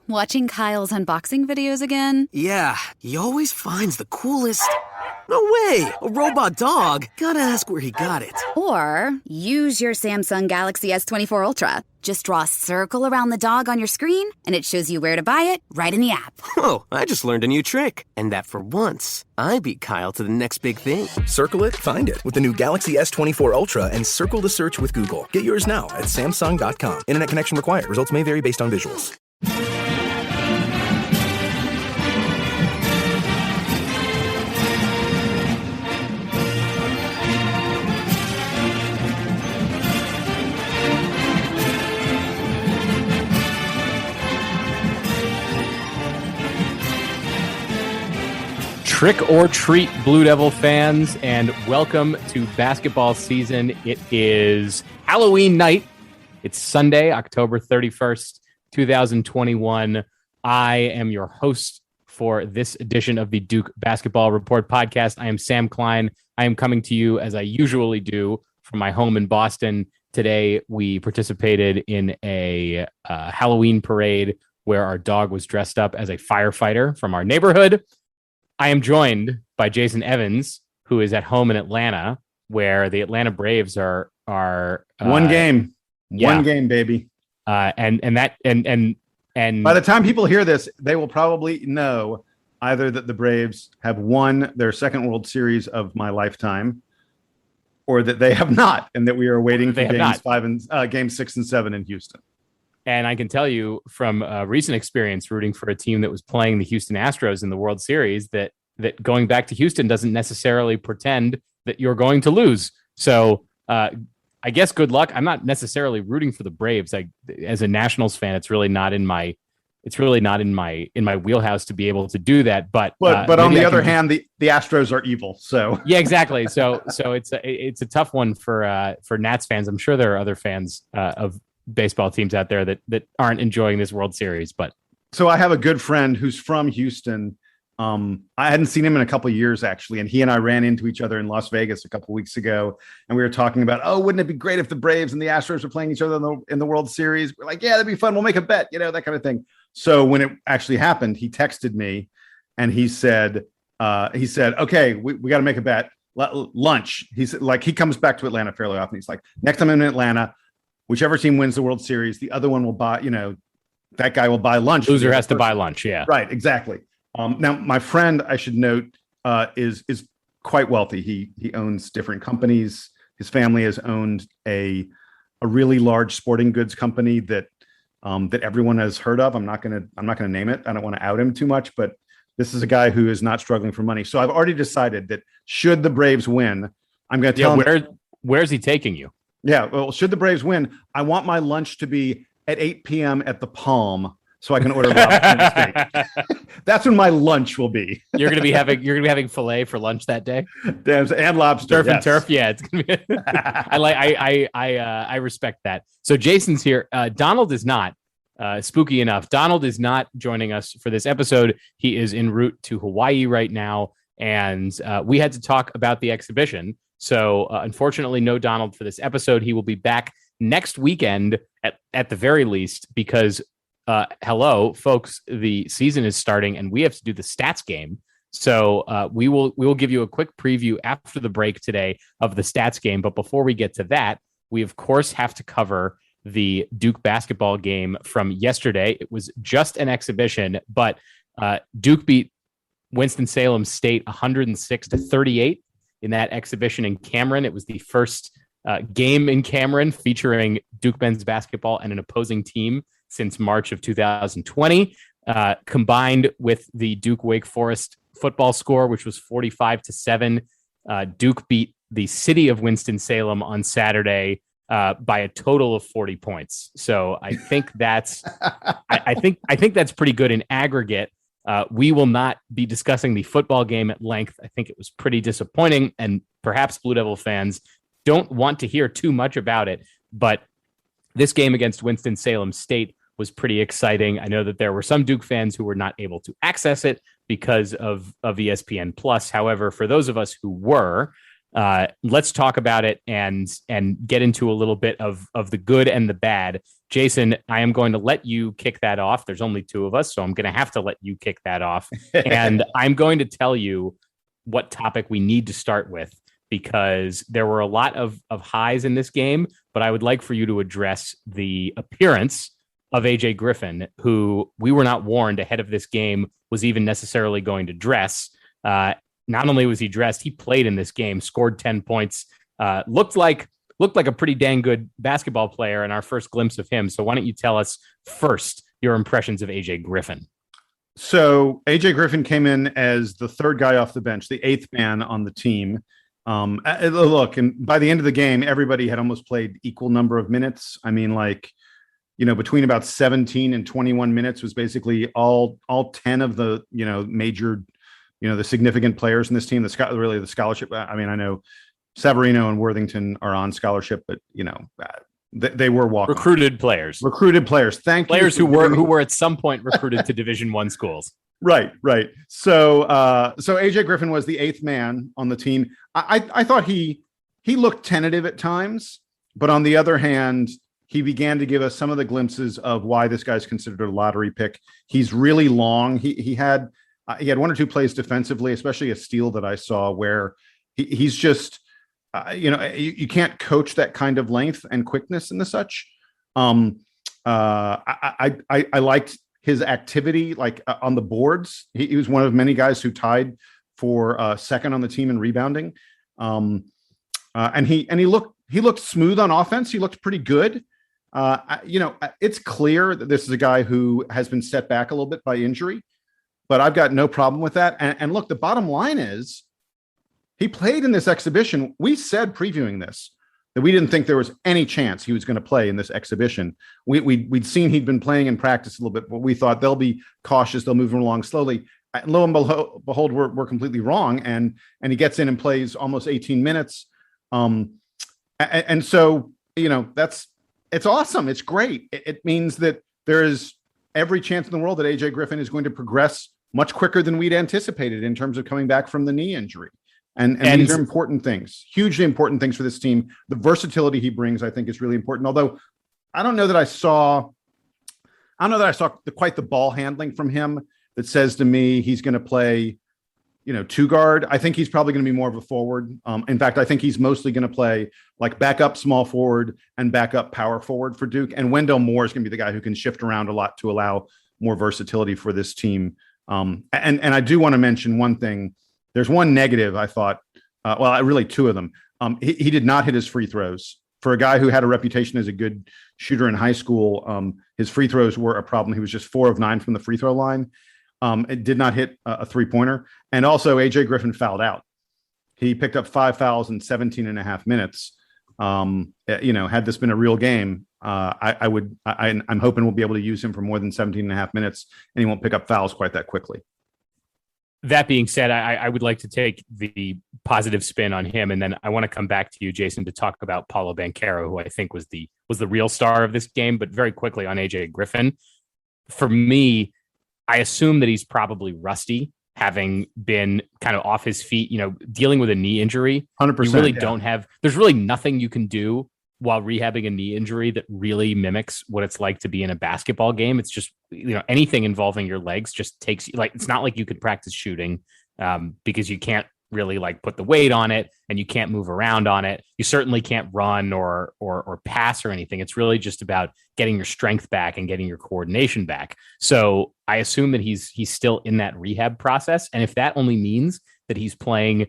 Watching Kyle's unboxing videos again? Yeah, he always finds the coolest... No way! A robot dog? Gotta ask where he got it. Or use your Samsung Galaxy S24 Ultra. Just draw a circle around the dog on your screen, and it shows you where to buy it right in the app. Whoa, I just learned a new trick. And that for once, I beat Kyle to the next big thing. Circle it, find it with the new Galaxy S24 Ultra and circle the search with Google. Get yours now at Samsung.com. Internet connection required. Results may vary based on visuals. Trick or treat, Blue Devil fans, and welcome to basketball season. It is Halloween night. It's Sunday, October 31st, 2021. I am your host for this edition of the Duke Basketball Report podcast. I am Sam Klein. I am coming to you as I usually do from my home in Boston. Today, we participated in a Halloween parade where our dog was dressed up as a firefighter from our neighborhood. I am joined by Jason Evans, who is at home in Atlanta, where the Atlanta Braves are one game, baby. And by the time people hear this, they will probably know either that the Braves have won their second World Series of my lifetime, or that they have not, and that we are waiting for game 6 and 7 in Houston. And I can tell you from recent experience rooting for a team that was playing the Houston Astros in the World Series that going back to Houston doesn't necessarily pretend that you're going to lose. So I guess good luck. I'm not necessarily rooting for the Braves. As a Nationals fan, it's really not in my wheelhouse to be able to do that. But on the other hand, the Astros are evil. So yeah, exactly. So it's a tough one for Nats fans. I'm sure there are other fans of baseball teams out there that aren't enjoying this World Series. But so I have a good friend who's from Houston. I hadn't seen him in a couple of years, actually, and he and I ran into each other in Las Vegas a couple of weeks ago, and we were talking about, wouldn't it be great if the Braves and the Astros were playing each other in the World Series? We're like, yeah, that'd be fun. We'll make a bet, that kind of thing. So when it actually happened, he texted me, and he said, okay, we got to make a bet. Lunch. He's like, he comes back to Atlanta fairly often. He's like, next time I'm in Atlanta, whichever team wins the World Series, the other one will buy, that guy will buy lunch. Loser has to buy lunch. Yeah. Right. Exactly. Now, my friend, I should note, is quite wealthy. He owns different companies. His family has owned a really large sporting goods company that everyone has heard of. I'm not gonna name it. I don't want to out him too much, but this is a guy who is not struggling for money. So I've already decided that should the Braves win, I'm going to tell him. Where's he taking you? Yeah, well, should the Braves win, I want my lunch to be at 8 p.m. at the Palm, so I can order lobster steak. That's when my lunch will be. You're gonna be having filet for lunch that day. And lobster, surf and turf. Yeah, it's gonna be. I respect that. So Jason's here. Donald is not. Spooky enough, Donald is not joining us for this episode. He is en route to Hawaii right now, and we had to talk about the exhibition. So unfortunately, no Donald for this episode. He will be back next weekend at the very least, because hello, folks, the season is starting and we have to do the stats game. So we will give you a quick preview after the break today of the stats game. But before we get to that, we of course have to cover the Duke basketball game from yesterday. It was just an exhibition, but Duke beat Winston-Salem State 106-38 in that exhibition in Cameron. It was the first game in Cameron featuring Duke men's basketball and an opposing team since March of 2020, combined with the Duke Wake Forest football score, which was 45-7. Duke beat the city of Winston-Salem on Saturday by a total of 40 points. So I think that's I think that's pretty good in aggregate. We will not be discussing the football game at length. I think it was pretty disappointing, and perhaps Blue Devil fans don't want to hear too much about it. But this game against Winston-Salem State was pretty exciting. I know that there were some Duke fans who were not able to access it because of ESPN Plus. However, for those of us who were, Let's talk about it and get into a little bit of the good and the bad. Jason, I am going to let you kick that off. There's only two of us, so I'm going to have to let you kick that off. And I'm going to tell you what topic we need to start with, because there were a lot of highs in this game, but I would like for you to address the appearance of AJ Griffin, who we were not warned ahead of this game was even necessarily going to dress. Not only was he dressed, he played in this game, scored 10 points, looked like a pretty dang good basketball player in our first glimpse of him. So why don't you tell us first your impressions of AJ Griffin? So AJ Griffin came in as the third guy off the bench, the eighth man on the team. Look, and by the end of the game, everybody had almost played equal number of minutes. I mean, between about 17 and 21 minutes was basically all 10 of the, major, the significant players in this team, the scholarship. I mean, I know Savarino and Worthington are on scholarship, but they were recruited players. Thank players you. Players who were at some point recruited to Division I schools. Right. So AJ Griffin was the eighth man on the team. I thought he looked tentative at times, but on the other hand, he began to give us some of the glimpses of why this guy's considered a lottery pick. He's really long. He had one or two plays defensively, especially a steal that I saw where he's just, you can't coach that kind of length and quickness and the such. I liked his activity, on the boards. He was one of many guys who tied for second on the team in rebounding. And he looked smooth on offense. He looked pretty good. It's clear that this is a guy who has been set back a little bit by injury, but I've got no problem with that. And look, the bottom line is he played in this exhibition. We said previewing this that we didn't think there was any chance he was going to play in this exhibition. We'd seen he'd been playing in practice a little bit, but we thought they'll be cautious. They'll move him along slowly. And lo and behold, we're completely wrong. And he gets in and plays almost 18 minutes. And so, it's awesome. It's great. It means that there is every chance in the world that AJ Griffin is going to progress much quicker than we'd anticipated in terms of coming back from the knee injury. And these are important things, hugely important things for this team. The versatility he brings, I think, is really important. Although I don't know that I saw quite the ball handling from him that says to me he's going to play, two guard. I think he's probably going to be more of a forward. In fact, I think he's mostly going to play like backup small forward and backup power forward for Duke. And Wendell Moore is going to be the guy who can shift around a lot to allow more versatility for this team. And I do want to mention one thing. There's one negative I thought, really two of them. He did not hit his free throws. For a guy who had a reputation as a good shooter in high school, his free throws were a problem. He was just 4 of 9 from the free throw line. It did not hit a three-pointer. And also AJ Griffin fouled out. He picked up 5 fouls in 17 and a half minutes. Had this been a real game, I'm hoping we'll be able to use him for more than 17 and a half minutes, and he won't pick up fouls quite that quickly. That being said, I would like to take the positive spin on him, and then I want to come back to you, Jason, to talk about Paolo Banchero, who I think was the real star of this game. But very quickly on AJ Griffin, for me, I assume that he's probably rusty, having been kind of off his feet, dealing with a knee injury. 100%. You really don't have. There's really nothing you can do while rehabbing a knee injury that really mimics what it's like to be in a basketball game. It's just, anything involving your legs just takes, it's not like you could practice shooting because you can't really put the weight on it and you can't move around on it. You certainly can't run or pass or anything. It's really just about getting your strength back and getting your coordination back. So I assume that he's still in that rehab process. And if that only means that he's playing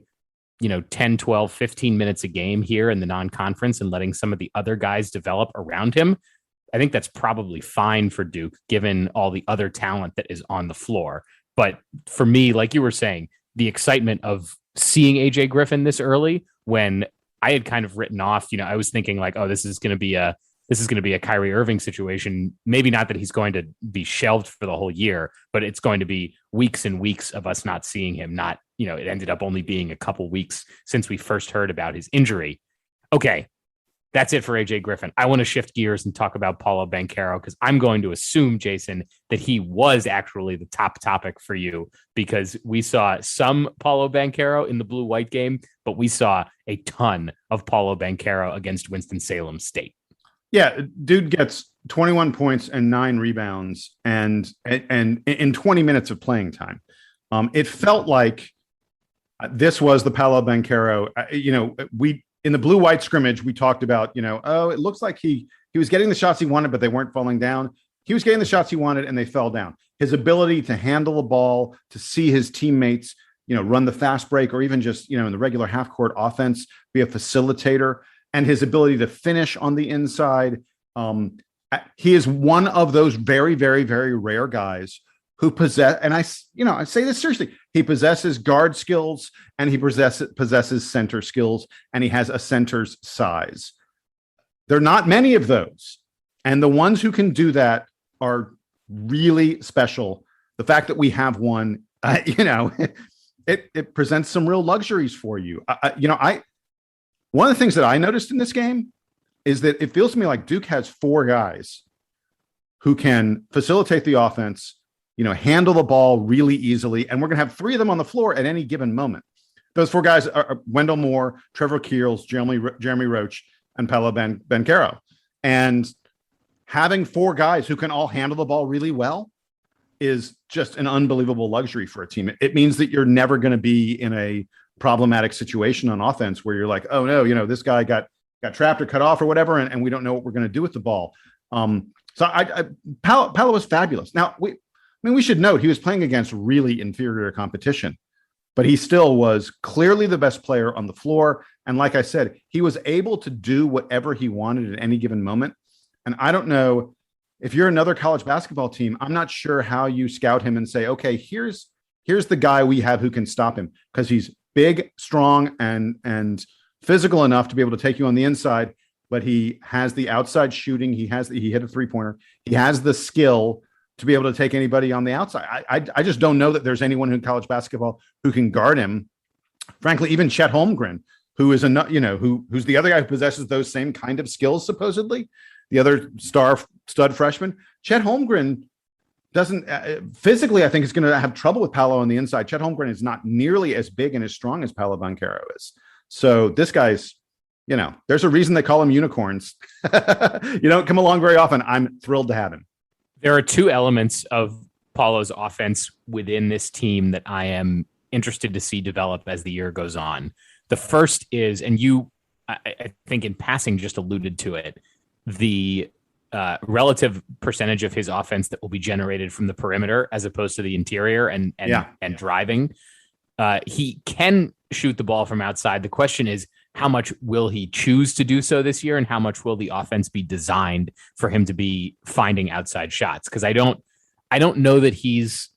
10, 12, 15 minutes a game here in the non-conference and letting some of the other guys develop around him, I think that's probably fine for Duke, given all the other talent that is on the floor. But for me, like you were saying, the excitement of seeing AJ Griffin this early, when I had kind of written off, I was thinking this is going to be a Kyrie Irving situation. Maybe not that he's going to be shelved for the whole year, but it's going to be weeks and weeks of us not seeing him. It ended up only being a couple weeks since we first heard about his injury. Okay. That's it for AJ Griffin. I want to shift gears and talk about Paolo Banchero because I'm going to assume, Jason, that he was actually the top topic for you because we saw some Paolo Banchero in the blue-white game, but we saw a ton of Paolo Banchero against Winston-Salem State. Yeah, dude gets 21 points and 9 rebounds and in 20 minutes of playing time. It felt like this was the Paolo Banchero. In the blue-white scrimmage, we talked about, it looks like he was getting the shots he wanted, but they weren't falling down. He was getting the shots he wanted, and they fell down. His ability to handle the ball, to see his teammates, run the fast break, or even just, in the regular half-court offense, be a facilitator, and his ability to finish on the inside. He is one of those very, very, very rare guys who possess, and I say this seriously, he possesses guard skills and he possesses center skills, and he has a center's size. There are not many of those. And the ones who can do that are really special. The fact that we have one, it presents some real luxuries for you. One of the things that I noticed in this game is that it feels to me like Duke has 4 guys who can facilitate the offense, handle the ball really easily. And we're going to have 3 of them on the floor at any given moment. Those 4 guys are Wendell Moore, Trevor Keels, Jeremy Roach, and Paolo Banchero. And having 4 guys who can all handle the ball really well is just an unbelievable luxury for a team. It means that you're never going to be in a problematic situation on offense where you're like, oh no, this guy got trapped or cut off or whatever, and we don't know what we're going to do with the ball. Paolo was fabulous. Now, we should note he was playing against really inferior competition, but he still was clearly the best player on the floor. And like I said, he was able to do whatever he wanted at any given moment. And I don't know if you're another college basketball team, I'm not sure how you scout him and say, okay, here's the guy we have who can stop him, because he's big, strong, and physical enough to be able to take you on the inside, but he has the outside shooting. He hit a 3-pointer. He has the skill to be able to take anybody on the outside. I just don't know that there's anyone in college basketball who can guard him. Frankly, even Chet Holmgren, who is who's the other guy who possesses those same kind of skills, supposedly, the other stud freshman. Chet Holmgren doesn't physically, I think, is going to have trouble with Paolo on the inside. Chet Holmgren is not nearly as big and as strong as Paolo Banchero is. So this guy's, there's a reason they call him unicorns. You don't come along very often. I'm thrilled to have him. There are 2 elements of Paulo's offense within this team that I am interested to see develop as the year goes on. The first is, and you, I think in passing just alluded to it, the relative percentage of his offense that will be generated from the perimeter as opposed to the interior and driving. He can shoot the ball from outside. The question is, how much will he choose to do so this year, and how much will the offense be designed for him to be finding outside shots? Because I don't know that he's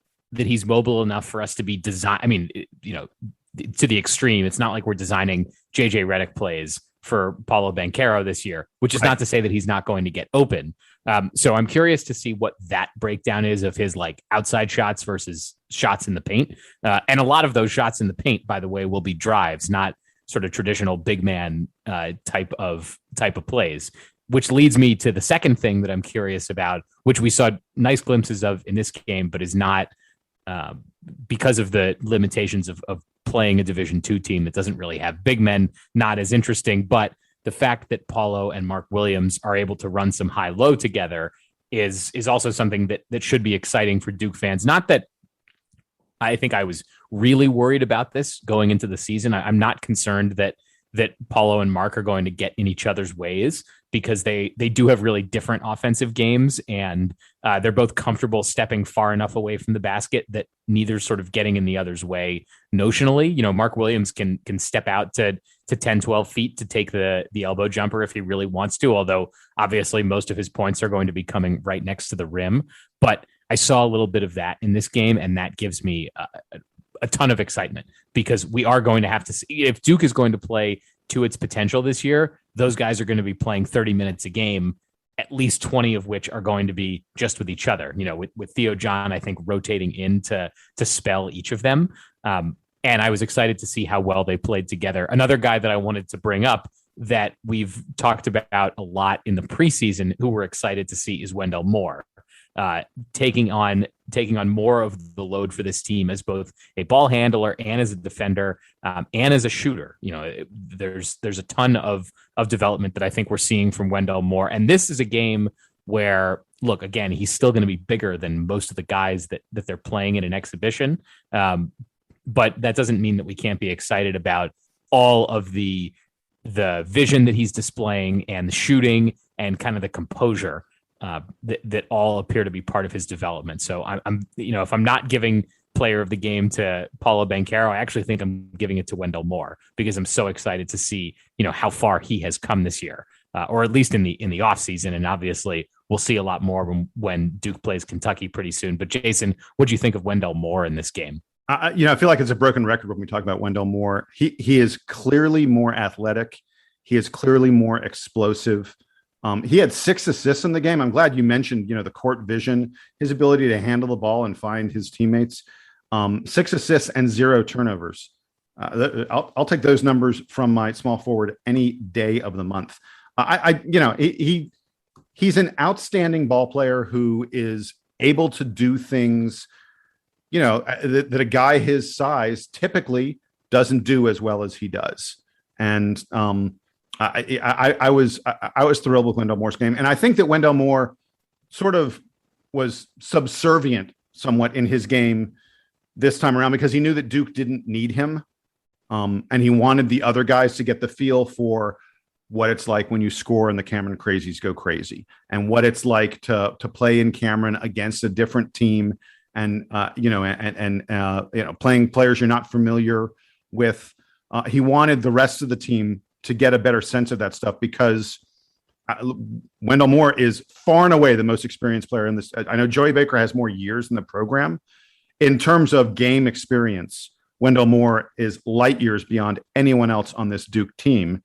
mobile enough for us to be design. I mean, to the extreme. It's not like we're designing JJ Redick plays for Paolo Banchero this year, which is not to say that he's not going to get open. So I'm curious to see what that breakdown is of his outside shots versus shots in the paint. And a lot of those shots in the paint, by the way, will be drives, not sort of traditional big man type of plays, which leads me to the second thing that I'm curious about, which we saw nice glimpses of in this game, but is not because of the limitations of playing a Division II team that doesn't really have big men, not as interesting. But the fact that Paolo and Mark Williams are able to run some high-low together is also something that should be exciting for Duke fans. Not that I think I was really worried about this going into the season. I'm not concerned that Paolo and Mark are going to get in each other's ways, because they do have really different offensive games, and they're both comfortable stepping far enough away from the basket that neither's sort of getting in the other's way notionally. Mark Williams can step out to 10, 12 feet to take the elbow jumper if he really wants to, although obviously most of his points are going to be coming right next to the rim. But I saw a little bit of that in this game, and that gives me a ton of excitement, because we are going to have to see if Duke is going to play to its potential this year. Those guys are going to be playing 30 minutes a game, at least 20 of which are going to be just with each other, with Theo John, I think, rotating in to spell each of them. And I was excited to see how well they played together. Another guy that I wanted to bring up that we've talked about a lot in the preseason, who we're excited to see, is Wendell Moore, taking on more of the load for this team as both a ball handler and as a defender, and as a shooter. There's a ton of development that I think we're seeing from Wendell Moore. And this is a game where, look, again, he's still going to be bigger than most of the guys that they're playing in an exhibition. But that doesn't mean that we can't be excited about all of the vision that he's displaying and the shooting and kind of the composure that all appear to be part of his development. So I'm if I'm not giving player of the game to Paulo Banchero, I actually think I'm giving it to Wendell Moore, because I'm so excited to see, how far he has come this year, or at least in the offseason. And obviously we'll see a lot more when Duke plays Kentucky pretty soon. But Jason, what do you think of Wendell Moore in this game? I feel like it's a broken record when we talk about Wendell Moore. He is clearly more athletic. He is clearly more explosive. He had 6 assists in the game. I'm glad you mentioned, the court vision, his ability to handle the ball and find his teammates. 6 assists and 0 turnovers. I'll take those numbers from my small forward any day of the month. He's an outstanding ball player who is able to do things, that a guy his size typically doesn't do as well as he does. And I was thrilled with Wendell Moore's game. And I think that Wendell Moore sort of was subservient somewhat in his game this time around, because he knew that Duke didn't need him. And he wanted the other guys to get the feel for what it's like when you score and the Cameron Crazies go crazy, and what it's like to play in Cameron against a different team, and playing players you're not familiar with. He wanted the rest of the team to get a better sense of that stuff, because Wendell Moore is far and away the most experienced player in this. I know Joey Baker has more years in the program. In terms of game experience, Wendell Moore is light years beyond anyone else on this Duke team.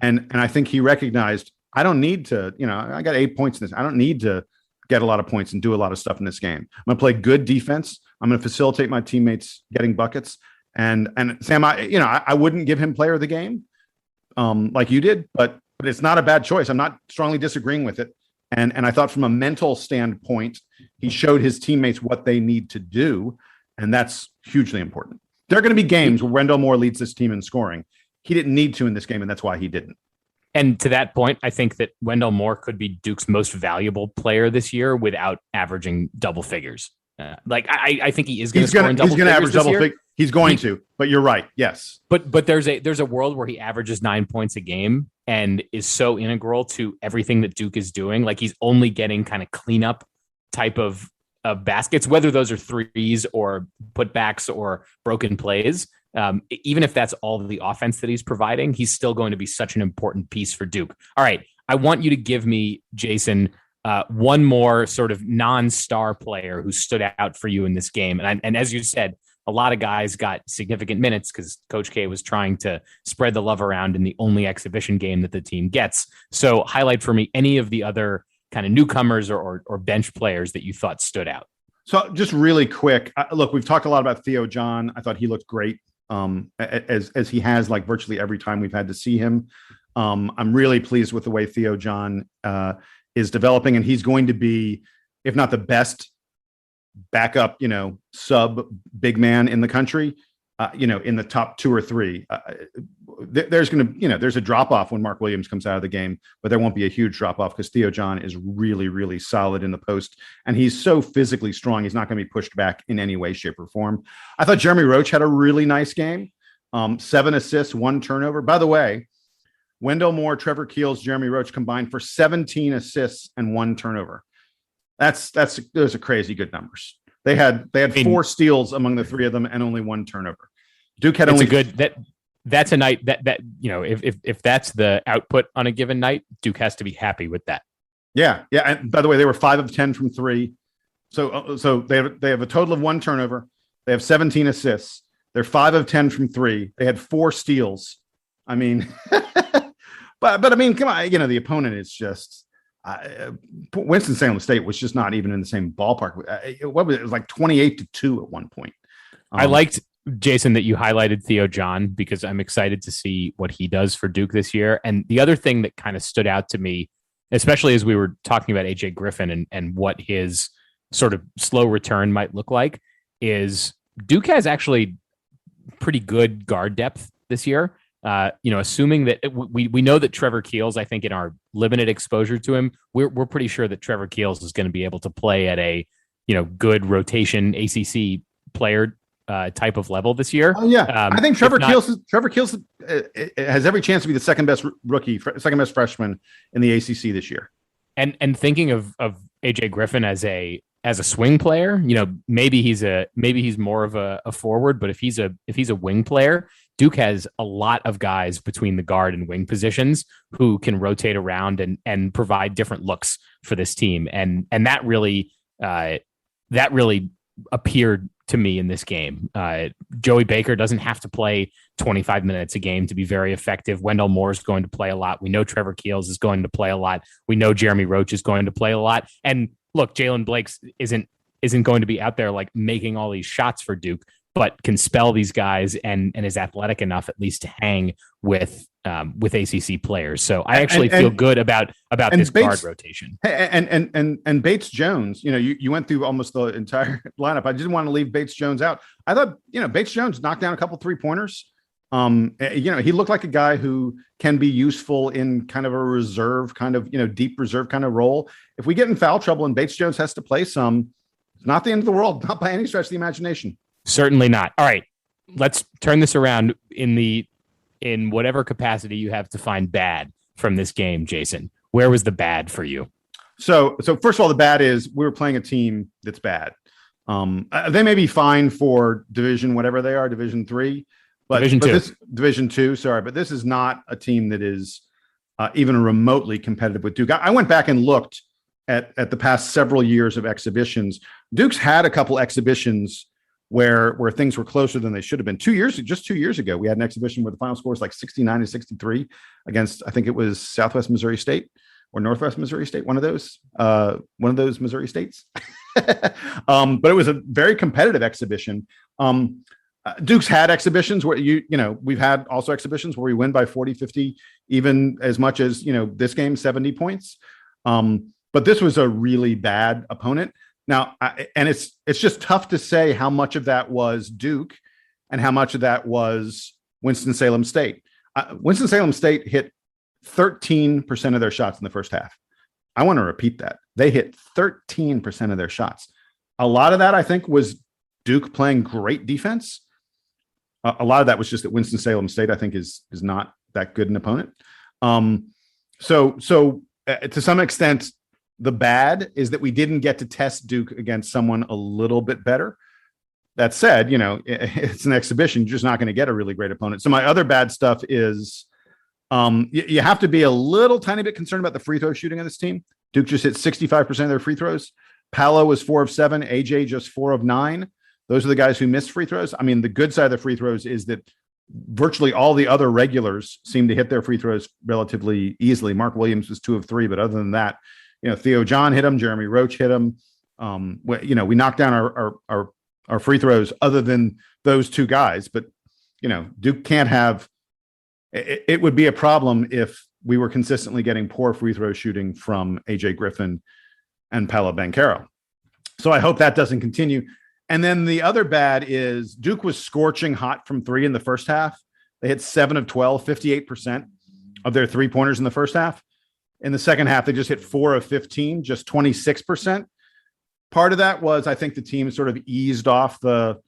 And I think he recognized, I don't need to, I got 8 points in this. I don't need to get a lot of points and do a lot of stuff in this game. I'm going to play good defense. I'm going to facilitate my teammates getting buckets. And Sam, I wouldn't give him player of the game like you did, but it's not a bad choice. I'm not strongly disagreeing with it. And I thought from a mental standpoint, he showed his teammates what they need to do. And that's hugely important. There are going to be games where Wendell Moore leads this team in scoring. He didn't need to in this game, and that's why he didn't. And to that point, I think that Wendell Moore could be Duke's most valuable player this year without averaging double figures. I think he is going to score in double figures. He's going to average double figures. He's going to, but you're right. Yes. But there's a world where he averages 9 points a game and is so integral to everything that Duke is doing. Like, he's only getting kind of cleanup type of baskets, whether those are threes or putbacks or broken plays. Even if that's all the offense that he's providing, he's still going to be such an important piece for Duke. All right. I want you to give me, Jason, one more sort of non-star player who stood out for you in this game. And as you said, a lot of guys got significant minutes because Coach K was trying to spread the love around in the only exhibition game that the team gets. So highlight for me any of the other kind of newcomers or bench players that you thought stood out. So just really quick, look, we've talked a lot about Theo John. I thought he looked great, as he has like virtually every time we've had to see him. I'm really pleased with the way Theo John is developing, and he's going to be, if not the best backup, sub big man in the country, in the top 2 or 3. There's a drop off when Mark Williams comes out of the game, but there won't be a huge drop off because Theo John is really, really solid in the post, and he's so physically strong. He's not going to be pushed back in any way, shape, or form. I thought Jeremy Roach had a really nice game. 7 assists, 1 turnover. By the way, Wendell Moore, Trevor Keels, Jeremy Roach combined for 17 assists and 1 turnover. Those are crazy good numbers. They had 4 steals among the 3 of them and only 1 turnover. Duke had that's a night that if that's the output on a given night, Duke has to be happy with that. Yeah. And by the way, they were 5 of 10 from 3. So they have a total of 1 turnover. They have 17 assists. They're 5 of 10 from 3. They had 4 steals. I mean, but I mean, come on, the opponent is just. Winston-Salem State was just not even in the same ballpark. It was like 28-2 at one point. I liked Jason, that you highlighted Theo John, because I'm excited to see what he does for Duke this year. And the other thing that kind of stood out to me, especially as we were talking about AJ Griffin and what his sort of slow return might look like, is Duke has actually pretty good guard depth this year. Assuming that we know that Trevor Keels, I think in our limited exposure to him, we're pretty sure that Trevor Keels is going to be able to play at a, good rotation ACC player type of level this year. Oh yeah, I think Trevor Keels has every chance to be the second best freshman in the ACC this year. And thinking of AJ Griffin as a swing player, maybe he's more of a forward, but if he's a wing player, Duke has a lot of guys between the guard and wing positions who can rotate around and provide different looks for this team, and that really appeared to me in this game. Joey Baker doesn't have to play 25 minutes a game to be very effective. Wendell Moore is going to play a lot. We know Trevor Keels is going to play a lot. We know Jeremy Roach is going to play a lot. And look, Jalen Blakes isn't going to be out there like making all these shots for Duke, but can spell these guys and is athletic enough at least to hang with ACC players. So I actually feel good about this guard rotation. And Bates Jones, you went through almost the entire lineup. I didn't want to leave Bates Jones out. I thought, Bates Jones knocked down a couple 3-pointers. He looked like a guy who can be useful in kind of a reserve, kind of, deep reserve kind of role. If we get in foul trouble and Bates Jones has to play some, it's not the end of the world, not by any stretch of the imagination. Certainly not. All right, let's turn this around in whatever capacity you have to find bad from this game, Jason. Where was the bad for you? So first of all, the bad is we were playing a team that's bad. They may be fine for division, whatever they are, Division 3, but Division 2. Sorry, but this is not a team that is even remotely competitive with Duke. I went back and looked at the past several years of exhibitions. Duke's had a couple exhibitions where things were closer than they should have been. 2 years ago, we had an exhibition where the final score was like 69-63 against, I think it was Southwest Missouri State or Northwest Missouri State, one of those Missouri states. But it was a very competitive exhibition. Duke's had exhibitions where we've had also exhibitions where we win by 40, 50, even as much as, this game, 70 points. But this was a really bad opponent. Now, and it's just tough to say how much of that was Duke and how much of that was Winston-Salem State. Winston-Salem State hit 13% of their shots in the first half. I want to repeat that. They hit 13% of their shots. A lot of that, I think, was Duke playing great defense. A lot of that was just that Winston-Salem State, I think, is not that good an opponent. So to some extent, the bad is that we didn't get to test Duke against someone a little bit better. That said, it's an exhibition. You're just not going to get a really great opponent. So my other bad stuff is you have to be a little tiny bit concerned about the free throw shooting of this team. Duke just hit 65% of their free throws. Paolo was 4 of 7. AJ just 4 of 9. Those are the guys who missed free throws. I mean, the good side of the free throws is that virtually all the other regulars seem to hit their free throws relatively easily. Mark Williams was 2 of 3, but other than that, Theo John hit him, Jeremy Roach hit him. We knocked down our free throws other than those 2 guys. But, Duke can't have it would be a problem if we were consistently getting poor free throw shooting from AJ Griffin and Paolo Banchero. So I hope that doesn't continue. And then the other bad is Duke was scorching hot from 3 in the first half. They hit 7 of 12, 58% of their 3-pointers in the first half. In the second half, they just hit 4 of 15, just 26%. Part of that was, I think, the team sort of eased off the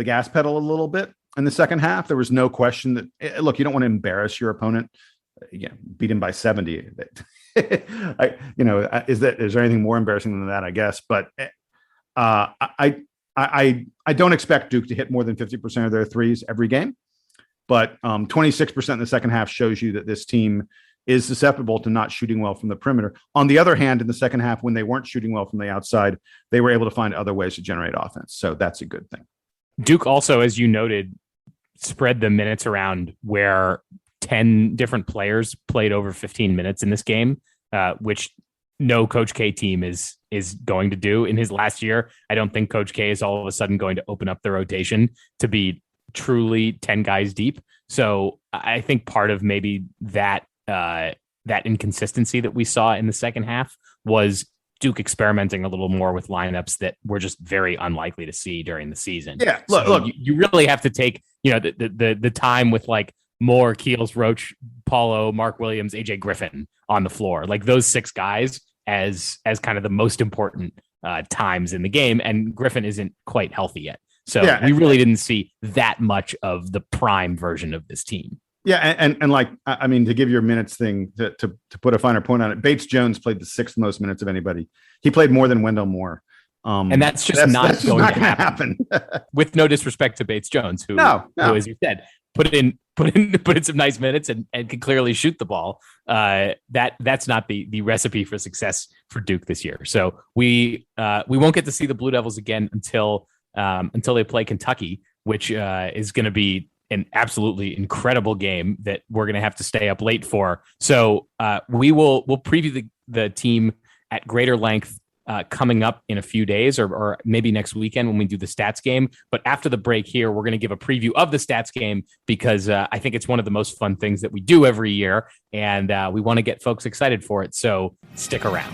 gas pedal a little bit in the second half. There was no question that, look, you don't want to embarrass your opponent. Beat him by 70. Is there anything more embarrassing than that? I guess, but I don't expect Duke to hit more than 50% of their threes every game. But 26% in the second half shows you that this team is susceptible to not shooting well from the perimeter. On the other hand, in the second half, when they weren't shooting well from the outside, they were able to find other ways to generate offense. So that's a good thing. Duke also, as you noted, spread the minutes around where 10 different players played over 15 minutes in this game, which no Coach K team is going to do in his last year. I don't think Coach K is all of a sudden going to open up the rotation to be truly 10 guys deep. So I think part of maybe that inconsistency that we saw in the second half was Duke experimenting a little more with lineups that we're just very unlikely to see during the season. Yeah, look, you really have to take, the time with like Moore, Keels, Roach, Paulo, Mark Williams, AJ Griffin on the floor, like those 6 guys as kind of the most important times in the game. And Griffin isn't quite healthy yet. So we really didn't see that much of the prime version of this team. Yeah, and like, I mean, to give your minutes thing, to put a finer point on it, Bates Jones played the 6th most minutes of anybody. He played more than Wendell Moore. And that's just not going to happen. With no disrespect to Bates Jones, who, as you said, put in some nice minutes and can clearly shoot the ball. That's not the recipe for success for Duke this year. So we won't get to see the Blue Devils again until they play Kentucky, which is going to be an absolutely incredible game that we're going to have to stay up late for. So we'll preview the team at greater length coming up in a few days or maybe next weekend when we do the stats game. But after the break here, we're going to give a preview of the stats game because I think it's one of the most fun things that we do every year. And we want to get folks excited for it. So stick around.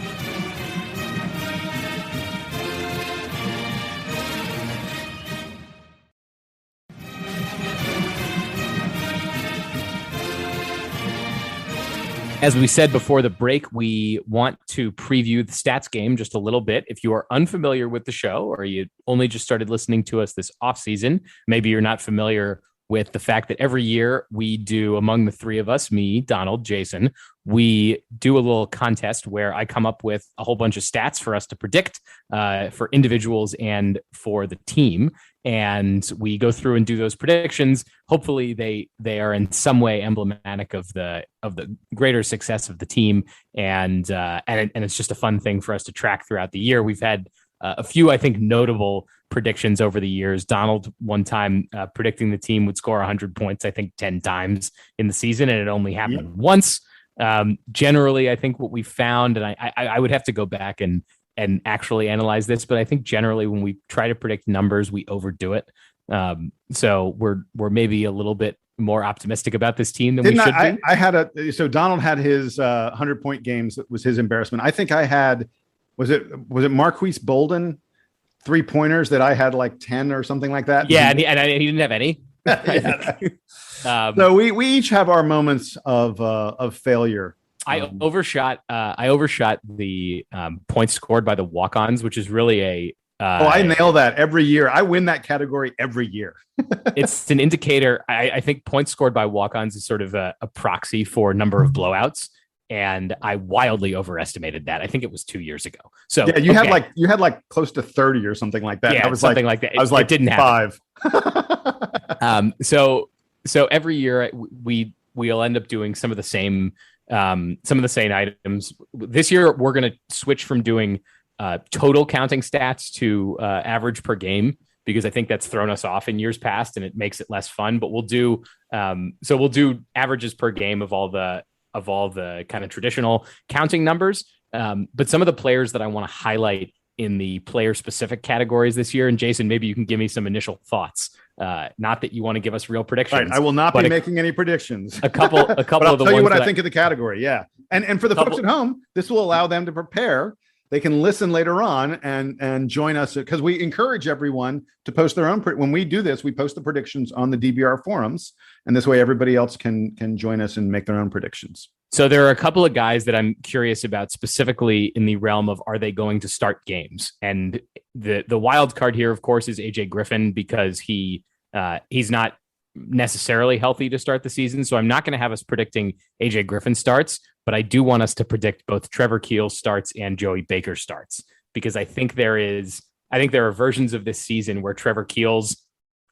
As we said before the break, we want to preview the stats game just a little bit. If you are unfamiliar with the show or you only just started listening to us this offseason, maybe you're not familiar with the fact that every year we do, among the 3 of us, me, Donald, Jason, we do a little contest where I come up with a whole bunch of stats for us to predict for individuals and for the team. And we go through and do those predictions. Hopefully they are in some way emblematic of the greater success of the team. And it's just a fun thing for us to track throughout the year. We've had a few, I think, notable predictions over the years. Donald, one time predicting the team would score 100 points, I think 10 times in the season, and it only happened once. Generally, I think what we found, and I would have to go back and actually analyze this, but I think generally when we try to predict numbers, we overdo it. So we're maybe a little bit more optimistic about this team than we should be. So Donald had his 100-point games. That was his embarrassment. I think I had, was it Marquise Bolden 3-pointers that I had like 10 or something like that? Yeah, and he didn't have any. So we each have our moments of failure. I overshot the points scored by the walk-ons, which is really I nail that every year. I win that category every year. It's an indicator. I think points scored by walk-ons is sort of a proxy for number of blowouts. And I wildly overestimated that. I think it was 2 years ago. So yeah, you had like close to 30 or something like that. Yeah, I was something like that. I was like, it didn't 5. So every year we'll end up doing some of the same items. This year we're going to switch from doing total counting stats to average per game, because I think that's thrown us off in years past and it makes it less fun. But we'll do averages per game of all the kind of traditional counting numbers. But some of the players that I want to highlight in the player specific categories this year, and Jason, maybe you can give me some initial thoughts. Not that you want to give us real predictions. Right, I will not be making any predictions. A couple but I'll of the tell you ones what I think of the category. Yeah. And for the folks at home, this will allow them to prepare. They can listen later on and join us, because we encourage everyone to post their own. When we do this, we post the predictions on the DBR forums, and this way everybody else can join us and make their own predictions. So there are a couple of guys that I'm curious about, specifically in the realm of, are they going to start games? And the wild card here, of course, is AJ Griffin, because he's not necessarily healthy to start the season. So I'm not going to have us predicting AJ Griffin starts, but I do want us to predict both Trevor Keels starts and Joey Baker starts, because I think there are versions of this season where Trevor Keels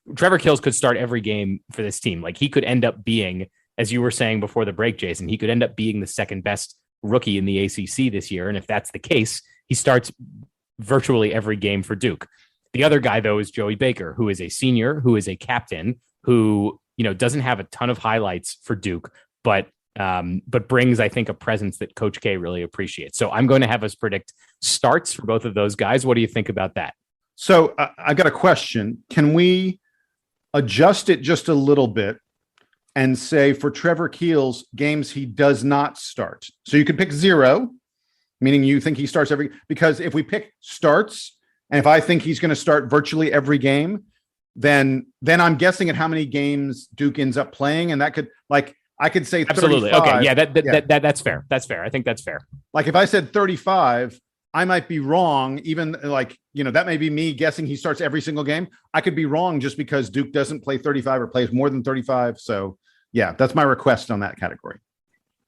could start every game for this team. Like, he could end up being, as you were saying before the break, Jason, he could end up being the second best rookie in the ACC this year. And if that's the case, he starts virtually every game for Duke. The other guy, though, is Joey Baker, who is a senior, who is a captain, who, doesn't have a ton of highlights for Duke, but brings, I think, a presence that Coach K really appreciates. So I'm going to have us predict starts for both of those guys. What do you think about that? So I've got a question. Can we adjust it just a little bit and say for Trevor Keels, games he does not start. So you could pick 0, meaning you think he starts because if we pick starts, and if I think he's going to start virtually every game, then I'm guessing at how many games Duke ends up playing. And that could, like, I could say absolutely 35. Okay. Yeah, that's fair. That's fair. I think that's fair. Like if I said 35, I might be wrong. Even like, that may be me guessing he starts every single game. I could be wrong just because Duke doesn't play 35 or plays more than 35. So yeah, that's my request on that category.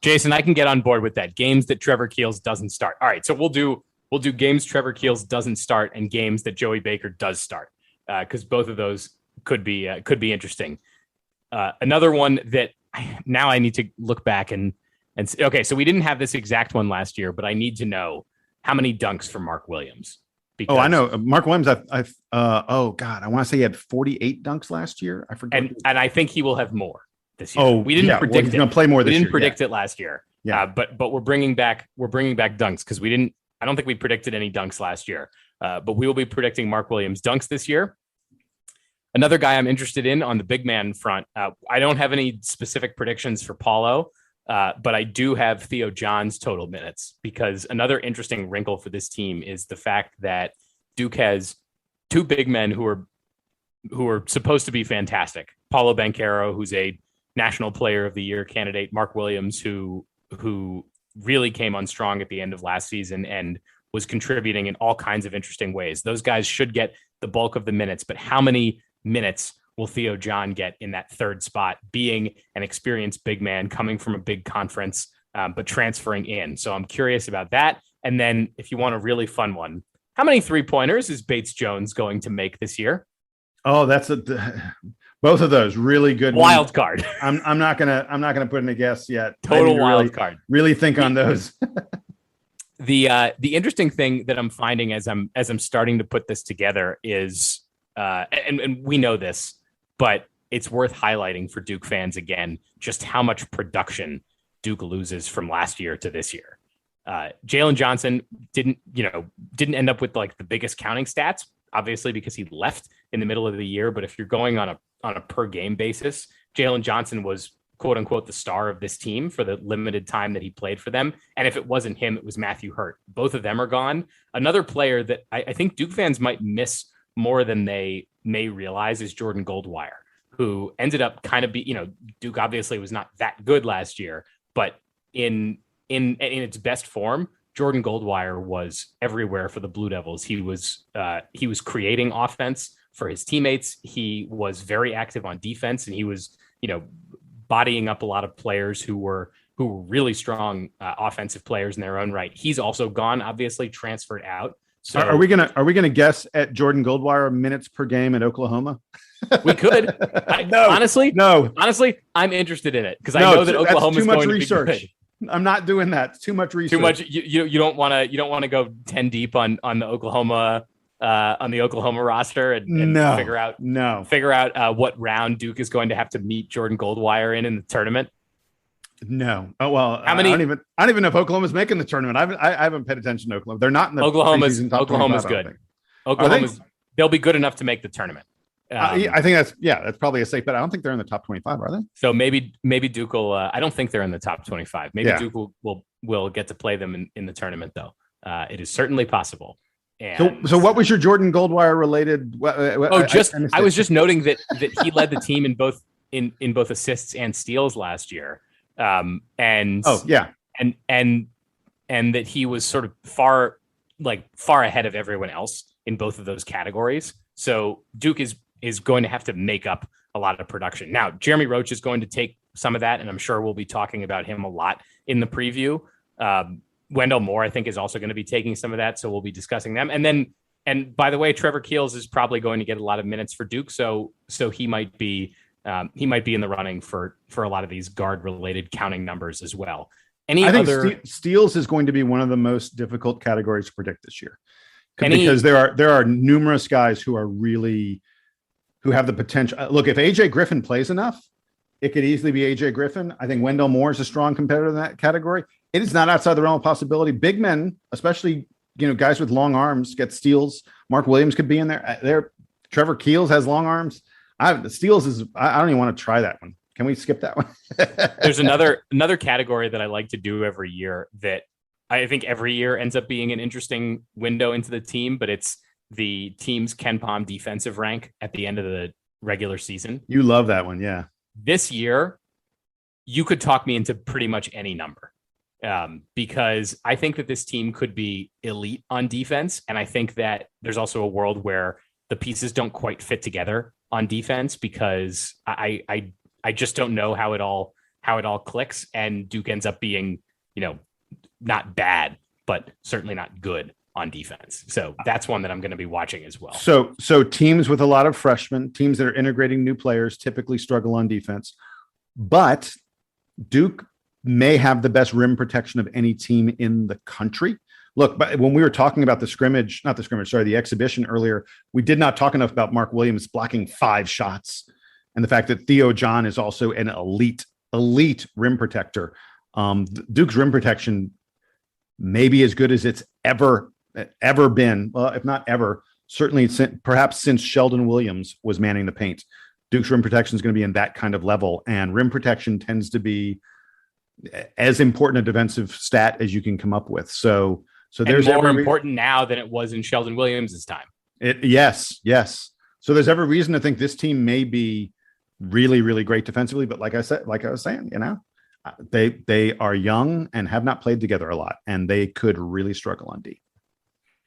Jason, I can get on board with that. Games that Trevor Keels doesn't start. All right. So we'll do games Trevor Keels doesn't start and games that Joey Baker does start. Because both of those could be interesting. Another one that now I need to look back and okay, so we didn't have this exact one last year, but I need to know how many dunks for Mark Williams. Because, I know Mark Williams. I want to say he had 48 dunks last year. I forget, and I think he will have more this year. We didn't predict it. He's going to play more this year. We didn't predict it last year. Yeah, but we're bringing back dunks because we didn't. I don't think we predicted any dunks last year. But we will be predicting Mark Williams dunks this year. Another guy I'm interested in on the big man front. I don't have any specific predictions for Paulo, but I do have Theo John's total minutes because another interesting wrinkle for this team is the fact that Duke has 2 big men who are supposed to be fantastic. Paulo Banchero, who's a National Player of the Year candidate, Mark Williams, who really came on strong at the end of last season and was contributing in all kinds of interesting ways. Those guys should get the bulk of the minutes, but how many minutes will Theo John get in that third spot, being an experienced big man coming from a big conference, but transferring in? So I'm curious about that. And then if you want a really fun one, how many 3-pointers is Bates Jones going to make this year? Oh, that's both of those really good wild ones. Card. I'm not gonna put in a guess yet. Total wild card. Really think on those. The interesting thing that I'm finding as I'm starting to put this together is, and we know this, but it's worth highlighting for Duke fans again, just how much production Duke loses from last year to this year. Jalen Johnson didn't end up with like the biggest counting stats, obviously because he left in the middle of the year. But if you're going on a per game basis, Jalen Johnson was quote unquote the star of this team for the limited time that he played for them. And if it wasn't him, it was Matthew Hurt. Both of them are gone. Another player that I think Duke fans might miss more than they may realize is Jordan Goldwire, who ended up kind of Duke obviously was not that good last year, but in its best form, Jordan Goldwire was everywhere for the Blue Devils. He was creating offense for his teammates. He was very active on defense, and he was, bodying up a lot of players who were really strong offensive players in their own right. He's also gone, obviously transferred out. So are we gonna guess at Jordan Goldwire minutes per game at Oklahoma? We could. Honestly, I'm interested in it because I know that Oklahoma is going research. To be good. I'm not doing that. It's too much research. Too much. You don't want to go 10 deep on the Oklahoma roster and figure out what round Duke is going to have to meet Jordan Goldwire in the tournament. No. Oh well. How many? I don't even know if Oklahoma's making the tournament. I haven't paid attention to Oklahoma. They're not in the Oklahoma's good. They'll be good enough to make the tournament. I think that's probably a safe bet. I don't think they're in the top 25, are they? So maybe Duke will. I don't think they're in the top 25. Maybe Duke will get to play them in the tournament though. It is certainly possible. And so what was your Jordan Goldwire related? I was just noting that he led the team in both assists and steals last year. And that he was sort of far ahead of everyone else in both of those categories. So Duke is going to have to make up a lot of production. Now, Jeremy Roach is going to take some of that, and I'm sure we'll be talking about him a lot in the preview. Wendell Moore, I think, is also going to be taking some of that, so we'll be discussing them. And by the way, Trevor Keels is probably going to get a lot of minutes for Duke, so he might be in the running for a lot of these guard-related counting numbers as well. I think steals is going to be one of the most difficult categories to predict this year, because there are numerous guys who have the potential. Look, if AJ Griffin plays enough, it could easily be AJ Griffin. I think Wendell Moore is a strong competitor in that category. It is not outside the realm of possibility. Big men, especially guys with long arms, get steals. Mark Williams could be in there. Trevor Keels has long arms. The steals is, I don't even want to try that one. Can we skip that one? There's another category that I like to do every year that I think every year ends up being an interesting window into the team, but it's the team's KenPom defensive rank at the end of the regular season. You love that one. Yeah. This year, you could talk me into pretty much any number because I think that this team could be elite on defense. And I think that there's also a world where the pieces don't quite fit together on defense because I just don't know how it all clicks. And Duke ends up being, not bad, but certainly not good on defense. So that's one that I'm going to be watching as well. So teams with a lot of freshmen, teams that are integrating new players typically struggle on defense, but Duke may have the best rim protection of any team in the country. Look, but when we were talking about the exhibition earlier, we did not talk enough about Mark Williams blocking 5 shots and the fact that Theo John is also an elite rim protector. Duke's rim protection may be as good as it's ever been. Well, if not ever, certainly perhaps since Sheldon Williams was manning the paint. Duke's rim protection is going to be in that kind of level, and rim protection tends to be as important a defensive stat as you can come up with. So there's more important now than it was in Sheldon Williams' time. Yes. So there's every reason to think this team may be really, really great defensively. But like I was saying, they are young and have not played together a lot, and they could really struggle on D.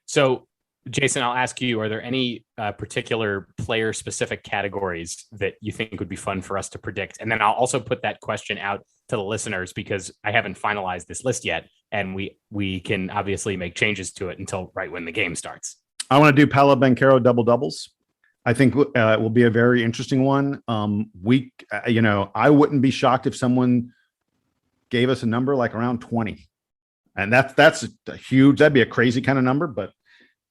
So, Jason, I'll ask you, are there any particular player-specific categories that you think would be fun for us to predict? And then I'll also put that question out to the listeners because I haven't finalized this list yet, and we can obviously make changes to it until right when the game starts. I want to do Paolo Banchero double-doubles. I think it will be a very interesting one. I wouldn't be shocked if someone gave us a number like around 20. And that's a huge, that'd be a crazy kind of number, but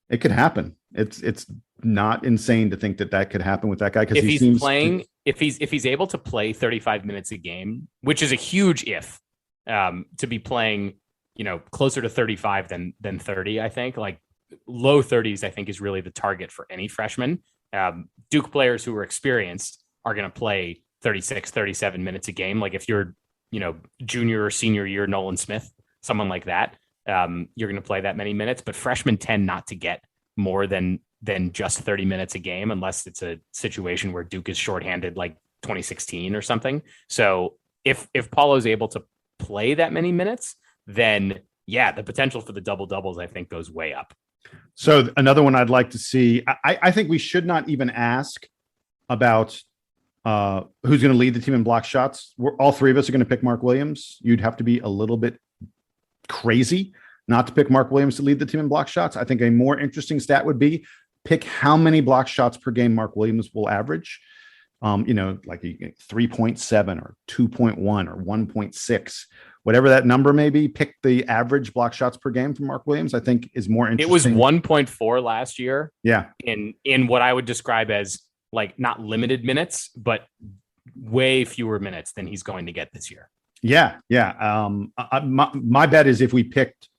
it could happen. It's not insane to think that could happen with that guy. Cause if he's able to play 35 minutes a game, which is a huge, to be playing, closer to 35 than 30, I think like low 30s, I think is really the target for any freshman. Duke players who are experienced are going to play 36, 37 minutes a game. Like if you're, junior or senior year, Nolan Smith, someone like that, you're going to play that many minutes, but freshmen tend not to get more than just 30 minutes a game, unless it's a situation where Duke is shorthanded, like 2016 or something. So if Paulo's able to play that many minutes, then yeah, the potential for the double doubles, I think, goes way up. So another one I'd like to see, I think we should not even ask about who's going to lead the team in block shots. All three of us are going to pick Mark Williams. You'd have to be a little bit crazy not to pick Mark Williams to lead the team in block shots. I think a more interesting stat would be pick how many block shots per game Mark Williams will average. Like 3.7 or 2.1 or 1.6, whatever that number may be. Pick the average block shots per game from Mark Williams. I think is more interesting. It was 1.4 last year. Yeah. In what I would describe as like not limited minutes, but way fewer minutes than he's going to get this year. Yeah. My bet is if we picked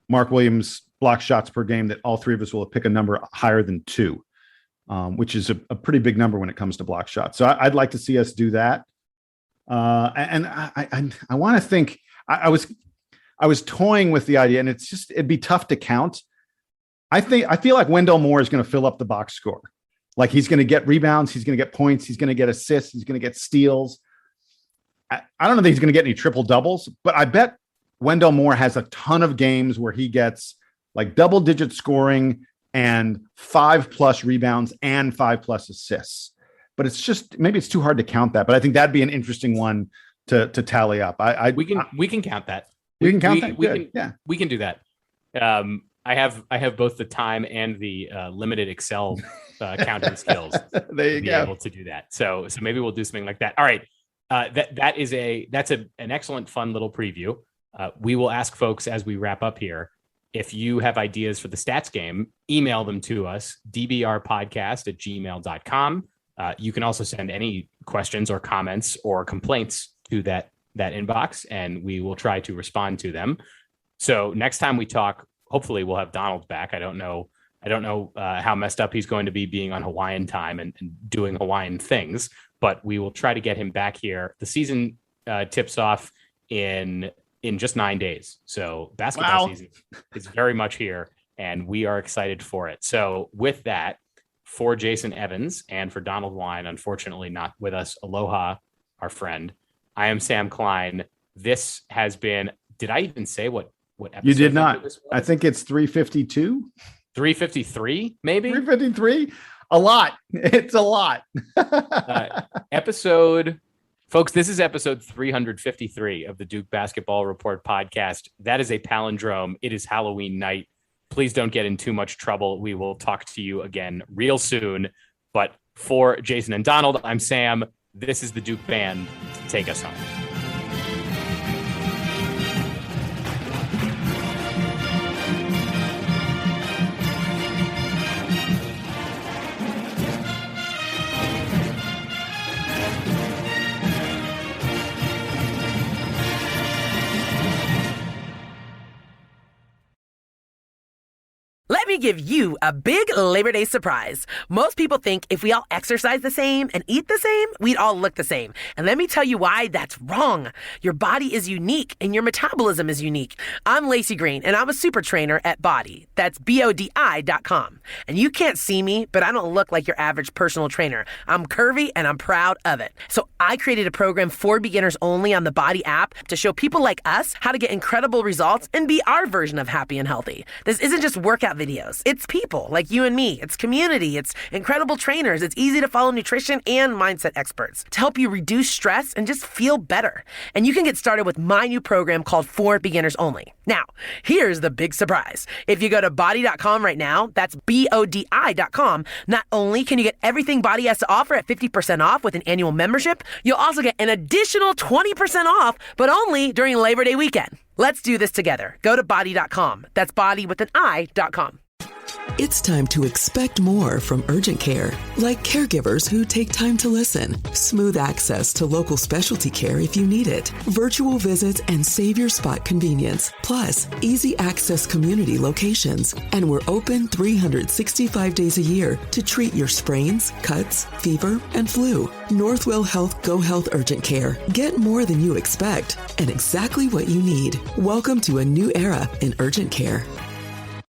Mark Williams block shots per game, that all three of us will pick a number higher than 2, which is a pretty big number when it comes to block shots. So I'd like to see us do that. And I want to think, I was toying with the idea, and it'd be tough to count. I feel like Wendell Moore is going to fill up the box score. Like he's going to get rebounds, he's going to get points, he's going to get assists, he's going to get steals. I don't know that he's going to get any triple doubles, but I bet Wendell Moore has a ton of games where he gets like double digit scoring and 5+ rebounds and 5+ assists. But it's just, maybe it's too hard to count that, but I think that'd be an interesting one to tally up. We can count that. We can count that. We can do that. I have both the time and the limited Excel counting skills there you to be go. able to do that. So maybe we'll do something like that. All right. That's an excellent, fun little preview. We will ask folks as we wrap up here, if you have ideas for the stats game, email them to us, dbrpodcast@gmail.com. You can also send any questions or comments or complaints to that inbox, and we will try to respond to them. So next time we talk, hopefully we'll have Donald back. I don't know I don't know how messed up he's going to be being on Hawaiian time and doing Hawaiian things, but we will try to get him back here. The season tips off in just 9 days. So basketball season is very much here, and we are excited for it. So with that, for Jason Evans and for Donald Wine, unfortunately not with us, aloha, our friend, I am Sam Klein. This has been, did I even say what episode? You did not. I think it's 352. 353, maybe? 353? A lot. It's a lot. Folks, this is episode 353 of the Duke Basketball Report podcast. That is a palindrome. It is Halloween night. Please don't get in too much trouble. We will talk to you again real soon. But for Jason and Donald, I'm Sam. This is the Duke Band to take us home. Let me give you a big Labor Day surprise. Most people think if we all exercise the same and eat the same, we'd all look the same. And let me tell you why that's wrong. Your body is unique and your metabolism is unique. I'm Lacey Green and I'm a super trainer at Body. That's BODI.com. And you can't see me, but I don't look like your average personal trainer. I'm curvy and I'm proud of it. So I created a program for beginners only on the Body app to show people like us how to get incredible results and be our version of happy and healthy. This isn't just workout videos. It's people like you and me. It's community. It's incredible trainers. It's easy to follow nutrition and mindset experts to help you reduce stress and just feel better. And you can get started with my new program called For Beginners Only. Now, here's the big surprise. If you go to body.com right now, that's BODI.com, not only can you get everything Body has to offer at 50% off with an annual membership, you'll also get an additional 20% off, but only during Labor Day weekend. Let's do this together. Go to body.com. That's body with an I.com. It's time to expect more from Urgent Care, like caregivers who take time to listen, smooth access to local specialty care if you need it, virtual visits and save your spot convenience, plus easy access community locations. And we're open 365 days a year to treat your sprains, cuts, fever, and flu. Northwell Health Go Health Urgent Care. Get more than you expect and exactly what you need. Welcome to a new era in urgent care.